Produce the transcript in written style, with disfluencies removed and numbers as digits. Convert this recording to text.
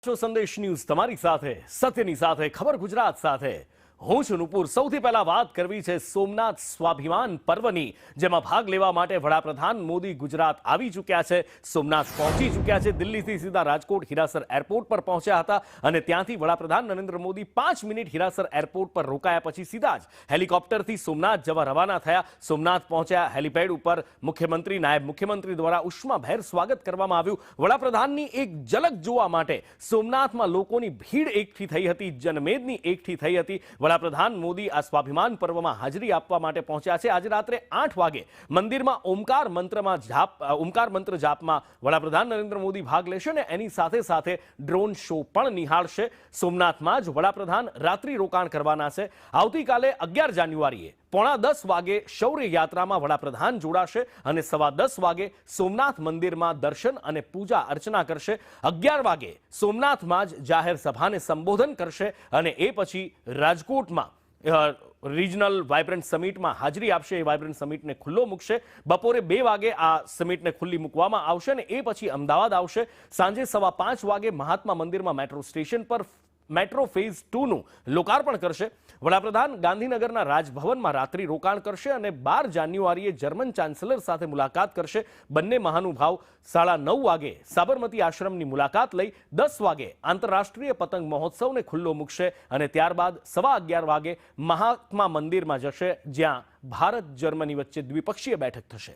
સંદેશ ન્યૂઝ તમારી સાથે સત્યની સાથે ખબર ગુજરાત સાથે હું છું નુપુર। સૌથી પહેલા વાત કરવી છે સોમનાથ સ્વાભિમાન પર્વની, જેમાં ભાગ લેવા માટે વડાપ્રધાન મોદી ગુજરાત આવી ચૂક્યા છે, સોમનાથ પહોંચી ચૂક્યા છે। દિલ્હીથી સીધા રાજકોટ હીરાસર એરપોર્ટ પર પહોંચ્યા હતા અને ત્યાંથી વડાપ્રધાન નરેન્દ્ર મોદી 5 મિનિટ હીરાસર એરપોર્ટ પર રોકાયા પછી સીધા જ હેલિકોપ્ટરથી સોમનાથ જવા રવાના થયા। સોમનાથ પહોંચ્યા, હેલિપેડ ઉપર મુખ્યમંત્રી, નાયબ મુખ્યમંત્રી દ્વારા ઉષ્માભેર સ્વાગત કરવામાં આવ્યું। વડાપ્રધાનની એક ઝલક જોવા માટે સોમનાથમાં લોકોની ભીડ એકઠી થઈ હતી, જનમેદની એકઠી થઈ હતી। વડાપ્રધાન મોદી આ સ્વાભિમાન પર્વમાં હાજરી આપવા માટે પહોંચ્યા છે। આજે રાત્રે 8 વાગે મંદિરમાં ઓમકાર મંત્ર જાપમાં વડાપ્રધાન નરેન્દ્ર મોદી ભાગ લેશે અને એની સાથે સાથે ડ્રોન શો પણ નિહાળશે। સોમનાથમાં જ વડાપ્રધાન રાત્રિ રોકાણ કરવાના છે। આવતીકાલે 11 જાન્યુઆરીએ 9:30 વાગે શૌર્ય યાત્રામાં વડાપ્રધાન જોડાશે અને 10:15 વાગે સોમનાથ મંદિરમાં દર્શન અને પૂજા અર્ચના કરશે। 11 વાગે સોમનાથમાં જ જાહેર સભાને સંબોધન કરશે અને એ પછી રાજકોટમાં રિજનલ વાઇબ્રન્ટ સમિટમાં હાજરી આપશે। એ વાઇબ્રન્ટ સમિટને ખુલ્લો મૂકશે। બપોરે 2 વાગે આ સમિટને ખુલ્લી મૂકવામાં આવશે અને એ પછી અમદાવાદ આવશે। સાંજે 5:15 વાગે મહાત્મા મંદિરમાં મેટ્રો સ્ટેશન પર મેટ્રો ફેઝ 2 નું લોકાર્પણ કરશે। વડાપ્રધાન ગાંધીનગરના રાજભવનમાં રાત્રિ રોકાણ કરશે અને 12 જાન્યુઆરીએ જર્મન ચાન્સેલર સાથે મુલાકાત કરશે। બંને મહાનુભાવ 9:30 વાગે સાબરમતી આશ્રમની મુલાકાત લઈ 10 વાગે આંતરરાષ્ટ્રીય પતંગ મહોત્સવને ખુલ્લો મૂકશે અને ત્યારબાદ 11:15 વાગે મહાત્મા મંદિરમાં જશે, જ્યાં ભારત જર્મની વચ્ચે દ્વિપક્ષીય બેઠક થશે।